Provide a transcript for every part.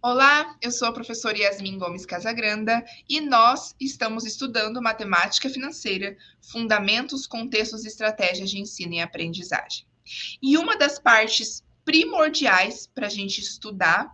Olá, eu sou a professora Yasmin Gomes Casagranda e nós estamos estudando matemática financeira, fundamentos, contextos e estratégias de ensino e aprendizagem. E uma das partes primordiais para a gente estudar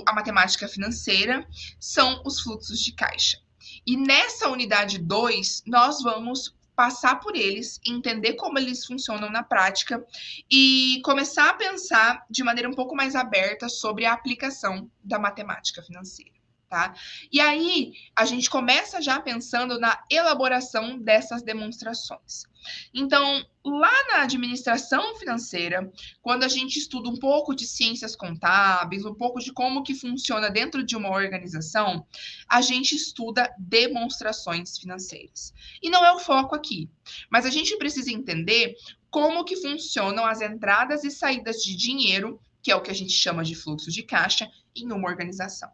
a matemática financeira são os fluxos de caixa. E nessa unidade 2, nós vamos passar por eles, entender como eles funcionam na prática e começar a pensar de maneira um pouco mais aberta sobre a aplicação da matemática financeira. Tá? E aí, a gente começa já pensando na elaboração dessas demonstrações. Então, lá na administração financeira, quando a gente estuda um pouco de ciências contábeis, um pouco de como que funciona dentro de uma organização, a gente estuda demonstrações financeiras. E não é o foco aqui, mas a gente precisa entender como que funcionam as entradas e saídas de dinheiro, que é o que a gente chama de fluxo de caixa, em uma organização.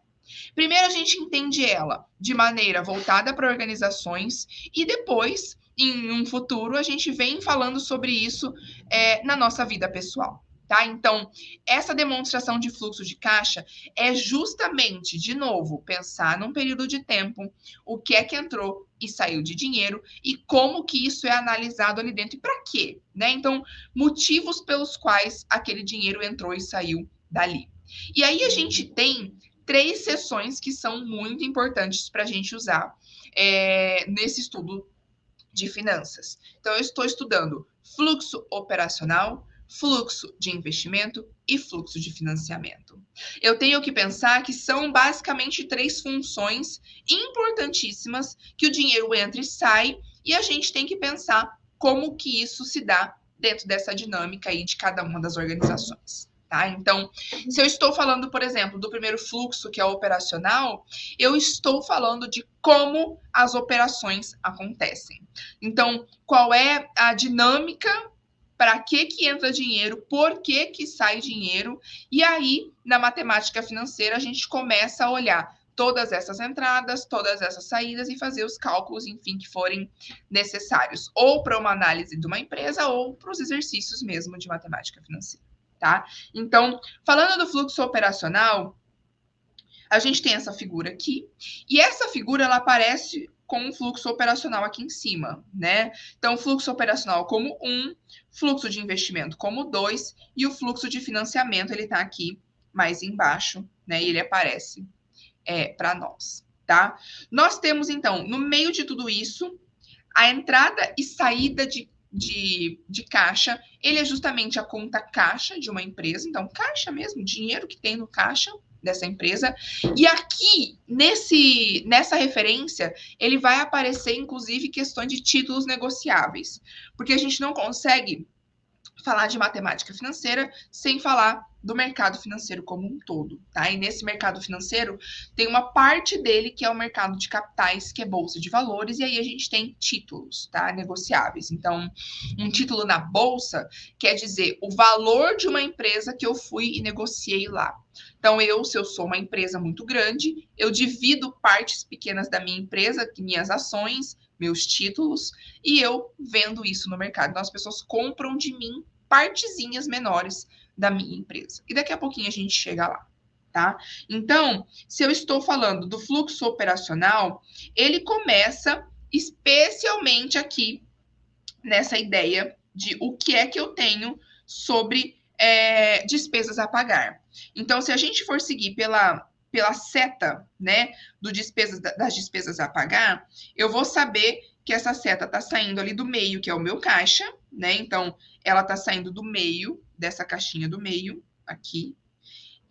Primeiro, a gente entende ela de maneira voltada para organizações e depois, em um futuro, a gente vem falando sobre isso na nossa vida pessoal. Tá? Então, essa demonstração de fluxo de caixa é justamente, de novo, pensar num período de tempo, o que é que entrou e saiu de dinheiro e como que isso é analisado ali dentro e para quê, né? Então, motivos pelos quais aquele dinheiro entrou e saiu dali. E aí a gente tem 3 sessões que são muito importantes para a gente usar nesse estudo de finanças. Então, eu estou estudando fluxo operacional, fluxo de investimento e fluxo de financiamento. Eu tenho que pensar que são basicamente 3 funções importantíssimas que o dinheiro entra e sai, e a gente tem que pensar como que isso se dá dentro dessa dinâmica aí de cada uma das organizações. Tá? Então, se eu estou falando, por exemplo, do primeiro fluxo, que é o operacional, eu estou falando de como as operações acontecem. Então, qual é a dinâmica, para que entra dinheiro, por que sai dinheiro, e aí, na matemática financeira, a gente começa a olhar todas essas entradas, todas essas saídas e fazer os cálculos, enfim, que forem necessários, ou para uma análise de uma empresa, ou para os exercícios mesmo de matemática financeira. Tá? Então, falando do fluxo operacional, a gente tem essa figura aqui, e essa figura ela aparece com um fluxo operacional aqui em cima, né? Então, fluxo operacional como 1, fluxo de investimento como 2, e o fluxo de financiamento ele está aqui mais embaixo, né? E ele aparece para nós, tá? Nós temos, então, no meio de tudo isso, a entrada e saída de caixa, ele é justamente a conta caixa de uma empresa, então caixa mesmo, dinheiro que tem no caixa dessa empresa. E aqui, nessa referência, ele vai aparecer, inclusive, questões de títulos negociáveis, porque a gente não consegue falar de matemática financeira sem falar do mercado financeiro como um todo, tá? E nesse mercado financeiro tem uma parte dele que é o mercado de capitais, que é bolsa de valores, e aí a gente tem títulos, tá? Negociáveis. Então, um título na bolsa quer dizer o valor de uma empresa que eu fui e negociei lá. Então, se eu sou uma empresa muito grande, eu divido partes pequenas da minha empresa, minhas ações, meus títulos, e eu vendo isso no mercado. Então, as pessoas compram de mim partezinhas menores da minha empresa. E daqui a pouquinho a gente chega lá, tá? Então, se eu estou falando do fluxo operacional, ele começa especialmente aqui nessa ideia de o que é que eu tenho sobre despesas a pagar. Então, se a gente for seguir pela seta, né, das despesas a pagar, eu vou saber que essa seta está saindo ali do meio, que é o meu caixa, né? Então, ela está saindo do meio, dessa caixinha do meio, aqui,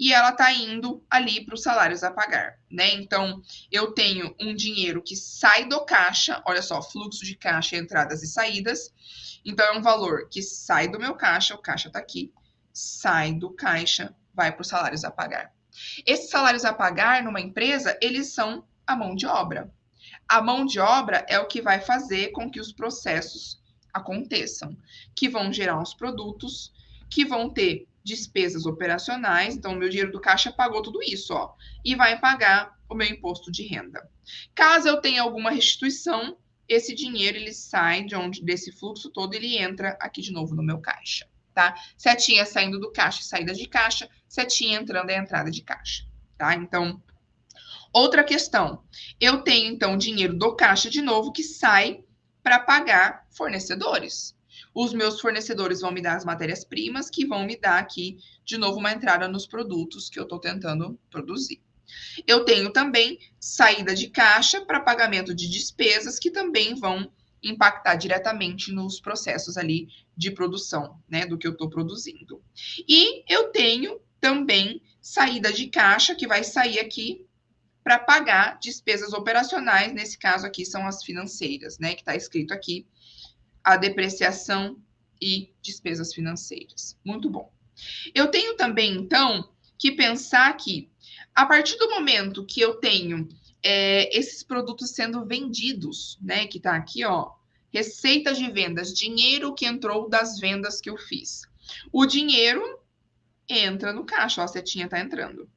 e ela está indo ali para os salários a pagar, né? Então, eu tenho um dinheiro que sai do caixa, olha só, fluxo de caixa, entradas e saídas. Então, é um valor que sai do meu caixa, o caixa está aqui, sai do caixa, vai para os salários a pagar. Esses salários a pagar numa empresa, eles são a mão de obra. A mão de obra é o que vai fazer com que os processos aconteçam, que vão gerar os produtos, que vão ter despesas operacionais. Então, o meu dinheiro do caixa pagou tudo isso, ó, e vai pagar o meu imposto de renda. Caso eu tenha alguma restituição, esse dinheiro ele sai desse fluxo todo, ele entra aqui de novo no meu caixa, tá? Setinha saindo do caixa, saída de caixa, setinha entrando é entrada de caixa, tá? Então, outra questão, eu tenho então dinheiro do caixa de novo que sai para pagar fornecedores. Os meus fornecedores vão me dar as matérias-primas que vão me dar aqui de novo uma entrada nos produtos que eu estou tentando produzir. Eu tenho também saída de caixa para pagamento de despesas que também vão impactar diretamente nos processos ali de produção, né, do que eu estou produzindo. E eu tenho também saída de caixa que vai sair aqui para pagar despesas operacionais, nesse caso aqui são as financeiras, né, que está escrito aqui, a depreciação e despesas financeiras. Muito bom. Eu tenho também, então, que pensar que, a partir do momento que eu tenho esses produtos sendo vendidos, né, que está aqui, ó, receita de vendas, dinheiro que entrou das vendas que eu fiz. O dinheiro entra no caixa, ó, a setinha está entrando.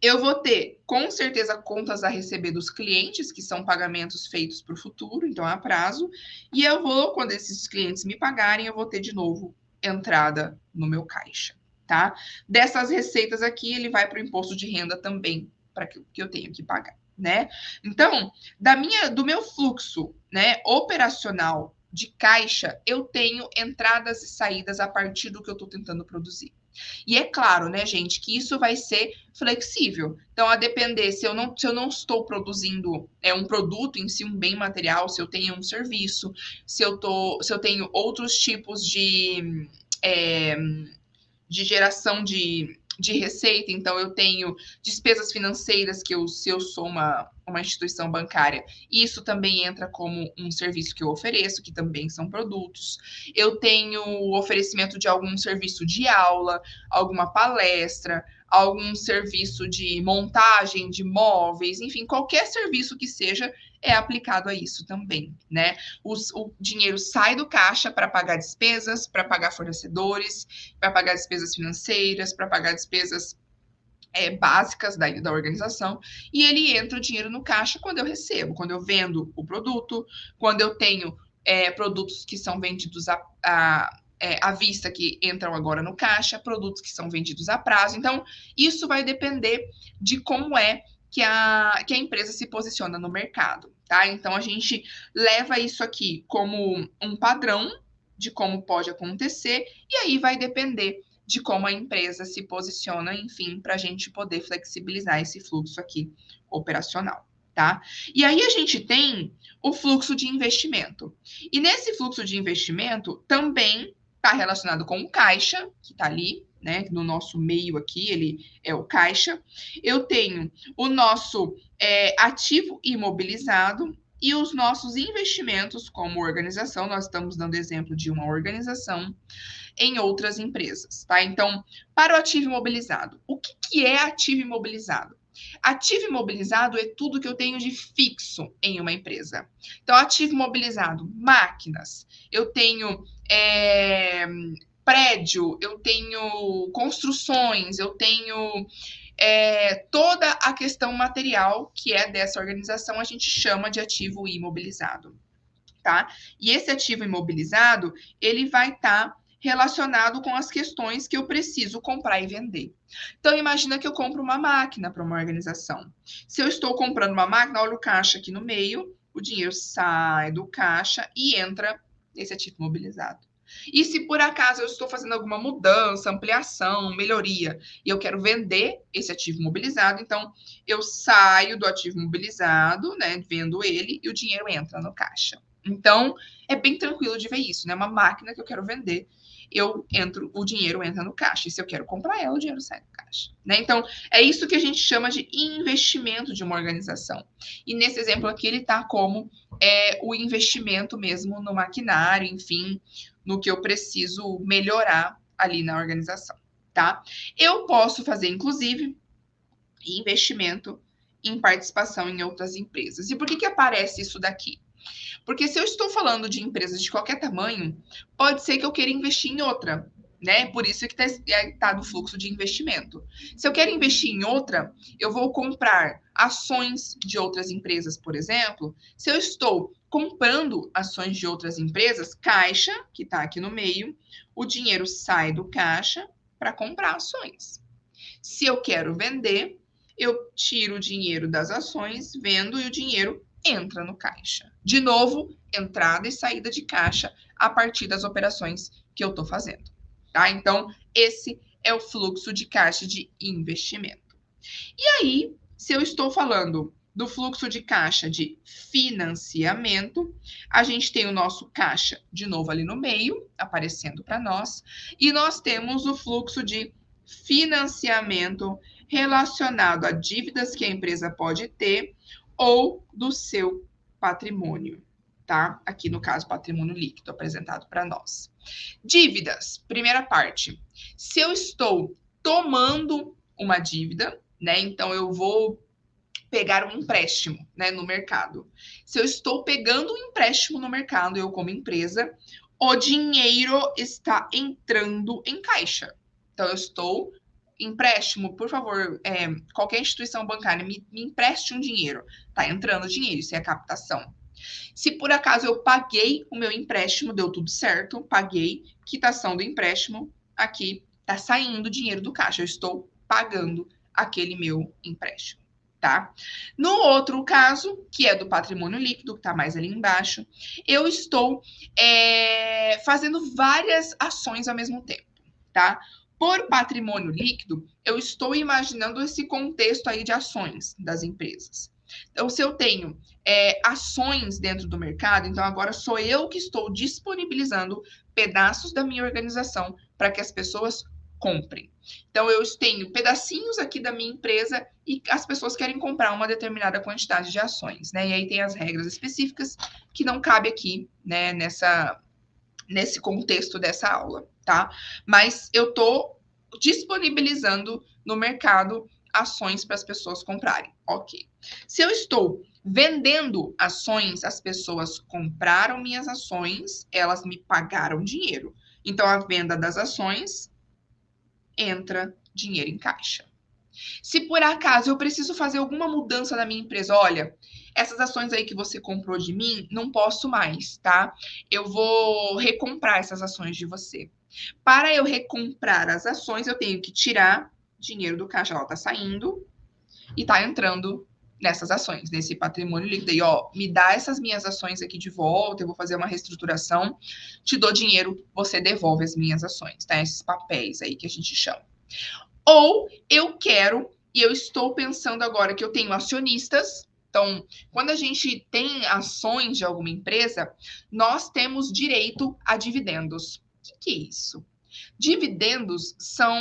Eu vou ter, com certeza, contas a receber dos clientes, que são pagamentos feitos para o futuro, então a prazo. E eu vou, quando esses clientes me pagarem, eu vou ter de novo entrada no meu caixa, tá? Dessas receitas aqui, ele vai para o imposto de renda também, para que eu tenho que pagar, né? Então, do meu fluxo, né, operacional de caixa, eu tenho entradas e saídas a partir do que eu estou tentando produzir. E é claro, né, gente, que isso vai ser flexível. Então, a depender, se eu não estou produzindo um produto em si, um bem material, se eu tenho um serviço, se eu tenho outros tipos de geração de receita, então eu tenho despesas financeiras que se eu sou uma instituição bancária, isso também entra como um serviço que eu ofereço, que também são produtos. Eu tenho o oferecimento de algum serviço de aula, alguma palestra, algum serviço de montagem de móveis, enfim, qualquer serviço que seja é aplicado a isso também, né? O dinheiro sai do caixa para pagar despesas, para pagar fornecedores, para pagar despesas financeiras, para pagar despesas básicas da organização, e ele entra o dinheiro no caixa quando eu recebo, quando eu vendo o produto, quando eu tenho produtos que são vendidos à vista, que entram agora no caixa, produtos que são vendidos a prazo. Então, isso vai depender de como é que a empresa se posiciona no mercado, tá? Então, a gente leva isso aqui como um padrão de como pode acontecer, e aí vai depender de como a empresa se posiciona, enfim, para a gente poder flexibilizar esse fluxo aqui operacional, tá? E aí a gente tem o fluxo de investimento. E nesse fluxo de investimento também está relacionado com o caixa, que está ali, né? No nosso meio aqui, ele é o caixa. Eu tenho o nosso ativo imobilizado e os nossos investimentos como organização. Nós estamos dando exemplo de uma organização em outras empresas, tá? Então, para o ativo imobilizado, o que é ativo imobilizado? Ativo imobilizado é tudo que eu tenho de fixo em uma empresa. Então, ativo imobilizado, máquinas, eu tenho prédio, eu tenho construções, eu tenho toda a questão material que é dessa organização, a gente chama de ativo imobilizado, tá? E esse ativo imobilizado, ele vai estar relacionado com as questões que eu preciso comprar e vender. Então, imagina que eu compro uma máquina para uma organização. Se eu estou comprando uma máquina, olha o caixa aqui no meio, o dinheiro sai do caixa e entra nesse ativo imobilizado. E se por acaso eu estou fazendo alguma mudança, ampliação, melhoria, e eu quero vender esse ativo imobilizado, então eu saio do ativo imobilizado, né, vendo ele, e o dinheiro entra no caixa. Então, é bem tranquilo de ver isso, né? Uma máquina que eu quero vender, o dinheiro entra no caixa. E se eu quero comprar ela, o dinheiro sai do caixa, né? Então, é isso que a gente chama de investimento de uma organização. E nesse exemplo aqui, ele está como o investimento mesmo no maquinário, enfim, no que eu preciso melhorar ali na organização, tá? Eu posso fazer, inclusive, investimento em participação em outras empresas. E por que aparece isso daqui? Porque se eu estou falando de empresas de qualquer tamanho, pode ser que eu queira investir em outra, né? Por isso que está no fluxo de investimento. Se eu quero investir em outra, eu vou comprar ações de outras empresas, por exemplo. Se eu estou comprando ações de outras empresas, caixa, que está aqui no meio, o dinheiro sai do caixa para comprar ações. Se eu quero vender, eu tiro o dinheiro das ações, vendo e o dinheiro entra no caixa. De novo, entrada e saída de caixa a partir das operações que eu estou fazendo. Tá? Então, esse é o fluxo de caixa de investimento. E aí, se eu estou falando do fluxo de caixa de financiamento, a gente tem o nosso caixa de novo ali no meio, aparecendo para nós, e nós temos o fluxo de financiamento relacionado a dívidas que a empresa pode ter ou do seu patrimônio, tá? Aqui no caso, patrimônio líquido apresentado para nós. Dívidas, primeira parte. Se eu estou tomando uma dívida, né? Então eu vou pegar um empréstimo, né, no mercado. Se eu estou pegando um empréstimo no mercado, eu como empresa, o dinheiro está entrando em caixa. Então eu estou empréstimo, por favor, qualquer instituição bancária me empreste um dinheiro. Tá entrando dinheiro, isso é a captação. Se por acaso eu paguei o meu empréstimo, deu tudo certo, paguei, quitação do empréstimo, aqui tá saindo dinheiro do caixa, eu estou pagando aquele meu empréstimo. Tá? No outro caso, que é do patrimônio líquido, que está mais ali embaixo, eu estou fazendo várias ações ao mesmo tempo, tá? Por patrimônio líquido, eu estou imaginando esse contexto aí de ações das empresas. Então, se eu tenho ações dentro do mercado, então agora sou eu que estou disponibilizando pedaços da minha organização para que as pessoas comprem. Então, eu tenho pedacinhos aqui da minha empresa e as pessoas querem comprar uma determinada quantidade de ações, né? E aí tem as regras específicas que não cabe aqui, né, nesse contexto dessa aula, tá? Mas eu estou disponibilizando no mercado ações para as pessoas comprarem, ok. Se eu estou vendendo ações, as pessoas compraram minhas ações, elas me pagaram dinheiro. Então, a venda das ações entra dinheiro em caixa. Se por acaso eu preciso fazer alguma mudança na minha empresa, olha, essas ações aí que você comprou de mim, não posso mais, tá? Eu vou recomprar essas ações de você. Para eu recomprar as ações, eu tenho que tirar dinheiro do caixa, ela tá saindo e tá entrando nessas ações, nesse patrimônio líquido. E, ó, me dá essas minhas ações aqui de volta, eu vou fazer uma reestruturação, te dou dinheiro, você devolve as minhas ações, tá? Esses papéis aí que a gente chama. Ou eu quero, e eu estou pensando agora que eu tenho acionistas. Então, quando a gente tem ações de alguma empresa, nós temos direito a dividendos. O que é isso? Dividendos são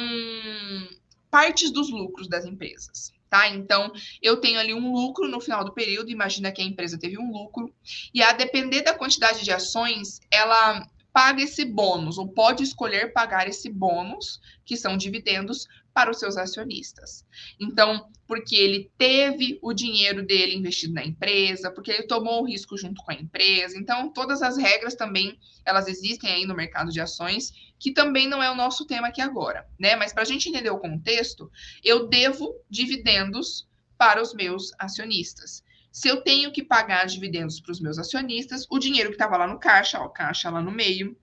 partes dos lucros das empresas, tá? Então, eu tenho ali um lucro no final do período, imagina que a empresa teve um lucro, e a depender da quantidade de ações, ela paga esse bônus, ou pode escolher pagar esse bônus, que são dividendos, para os seus acionistas. Então, porque ele teve o dinheiro dele investido na empresa, porque ele tomou o risco junto com a empresa. Então, todas as regras também, elas existem aí no mercado de ações, que também não é o nosso tema aqui agora, né? Mas para a gente entender o contexto, eu devo dividendos para os meus acionistas. Se eu tenho que pagar dividendos para os meus acionistas, o dinheiro que estava lá no caixa, ó, caixa lá no meio,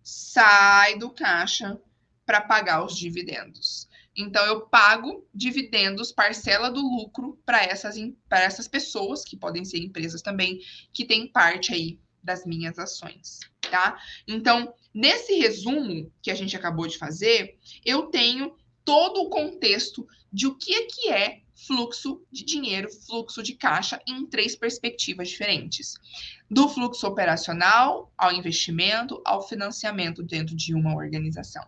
sai do caixa para pagar os dividendos. Então, eu pago dividendos, parcela do lucro para essas pessoas, que podem ser empresas também, que têm parte aí das minhas ações, tá? Então, nesse resumo que a gente acabou de fazer, eu tenho todo o contexto de o que é fluxo de dinheiro, fluxo de caixa, em 3 perspectivas diferentes. Do fluxo operacional, ao investimento, ao financiamento dentro de uma organização.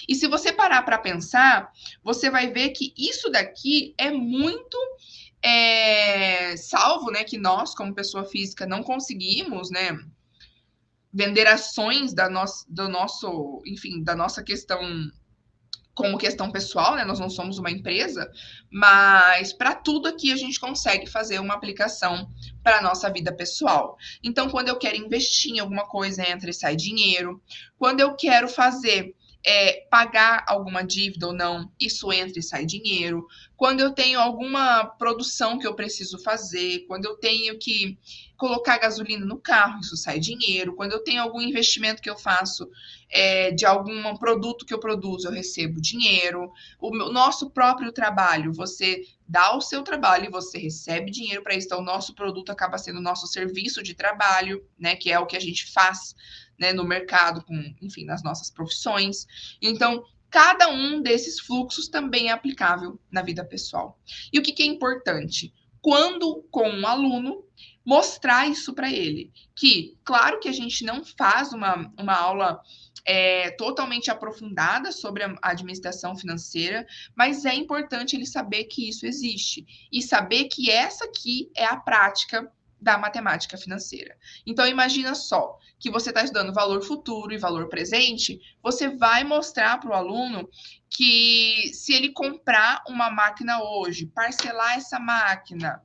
E se você parar para pensar, você vai ver que isso daqui é muito salvo, né, que nós, como pessoa física, não conseguimos, né, vender ações da nossa questão como questão pessoal, né? Nós não somos uma empresa, mas para tudo aqui a gente consegue fazer uma aplicação para a nossa vida pessoal. Então, quando eu quero investir em alguma coisa, entra e sai dinheiro. Quando eu quero fazer pagar alguma dívida ou não, isso entra e sai dinheiro. Quando eu tenho alguma produção que eu preciso fazer, quando eu tenho que colocar gasolina no carro, isso sai dinheiro. Quando eu tenho algum investimento que eu faço de algum produto que eu produzo, eu recebo dinheiro. O nosso próprio trabalho, você dá o seu trabalho e você recebe dinheiro para isso. Então, o nosso produto acaba sendo o nosso serviço de trabalho, né? Que é o que a gente faz, né, no mercado, enfim, nas nossas profissões. Então, cada um desses fluxos também é aplicável na vida pessoal. E o que é importante? Quando com um aluno, mostrar isso para ele. Que, claro que a gente não faz uma aula totalmente aprofundada sobre a administração financeira, mas é importante ele saber que isso existe e saber que essa aqui é a prática da matemática financeira. Então, imagina só que você está estudando valor futuro e valor presente, você vai mostrar para o aluno que se ele comprar uma máquina hoje, parcelar essa máquina,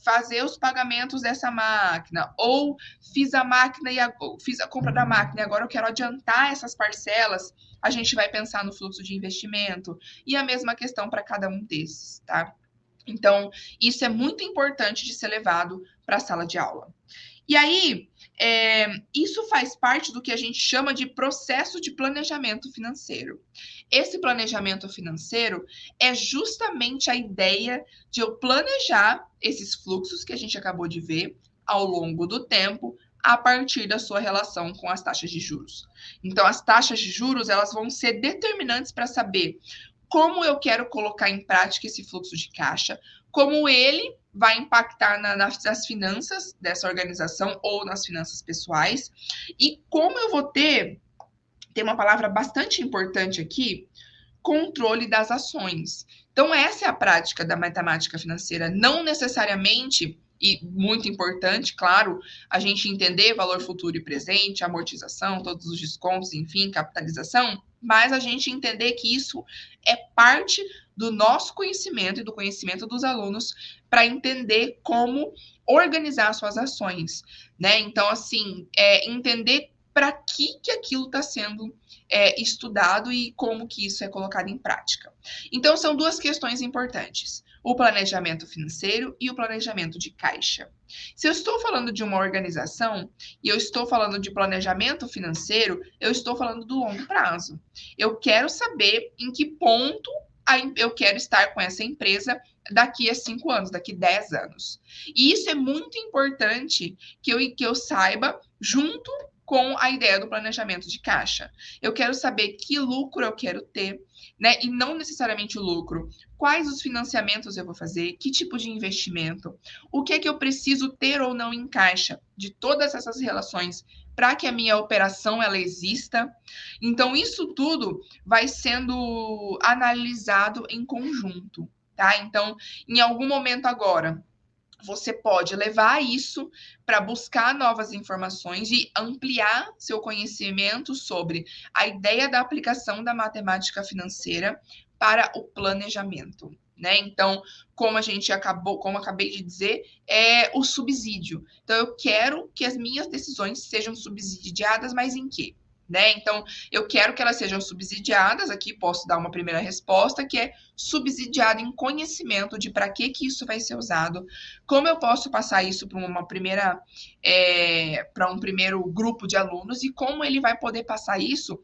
fazer os pagamentos dessa máquina, ou fiz a compra da máquina e agora eu quero adiantar essas parcelas, a gente vai pensar no fluxo de investimento e a mesma questão para cada um desses, tá? Então, isso é muito importante de ser levado para a sala de aula. E aí, isso faz parte do que a gente chama de processo de planejamento financeiro. Esse planejamento financeiro é justamente a ideia de eu planejar esses fluxos que a gente acabou de ver ao longo do tempo, a partir da sua relação com as taxas de juros. Então, as taxas de juros, elas vão ser determinantes para saber como eu quero colocar em prática esse fluxo de caixa, como ele vai impactar nas finanças dessa organização ou nas finanças pessoais, e como eu vou ter uma palavra bastante importante aqui, controle das ações. Então, essa é a prática da matemática financeira, não necessariamente, e muito importante, claro, a gente entender valor futuro e presente, amortização, todos os descontos, enfim, capitalização, mas a gente entender que isso é parte do nosso conhecimento e do conhecimento dos alunos para entender como organizar suas ações, né? Então, assim, entender para que aquilo está sendo estudado e como que isso é colocado em prática. Então, são duas questões importantes: o planejamento financeiro e o planejamento de caixa. Se eu estou falando de uma organização e eu estou falando de planejamento financeiro, eu estou falando do longo prazo. Eu quero saber em que ponto eu quero estar com essa empresa daqui a 5 anos, daqui a 10 anos. E isso é muito importante que eu saiba junto com a ideia do planejamento de caixa. Eu quero saber que lucro eu quero ter, né? E não necessariamente o lucro. Quais os financiamentos eu vou fazer? Que tipo de investimento? O que é que eu preciso ter ou não em caixa de todas essas relações para que a minha operação ela exista? Então, isso tudo vai sendo analisado em conjunto, tá? Então, em algum momento agora, você pode levar isso para buscar novas informações e ampliar seu conhecimento sobre a ideia da aplicação da matemática financeira para o planejamento, né? Então, como acabei de dizer, é o subsídio. Então, eu quero que as minhas decisões sejam subsidiadas, mas em quê? Né? Então, eu quero que elas sejam subsidiadas. Aqui posso dar uma primeira resposta, que é subsidiada em conhecimento de para que isso vai ser usado, como eu posso passar isso para para um primeiro grupo de alunos e como ele vai poder passar isso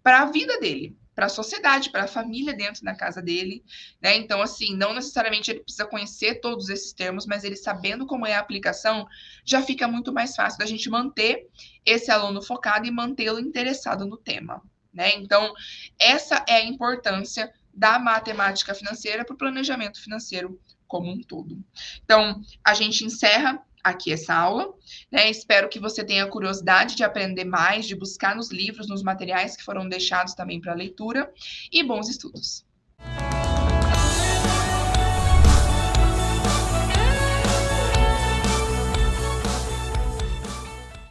para a vida dele, para a sociedade, para a família dentro da casa dele, né? Então, assim, não necessariamente ele precisa conhecer todos esses termos, mas ele sabendo como é a aplicação, já fica muito mais fácil da gente manter esse aluno focado e mantê-lo interessado no tema, né? Então, essa é a importância da matemática financeira para o planejamento financeiro como um todo. Então, a gente encerra aqui essa aula, né? Espero que você tenha curiosidade de aprender mais, de buscar nos livros, nos materiais que foram deixados também para leitura, e bons estudos!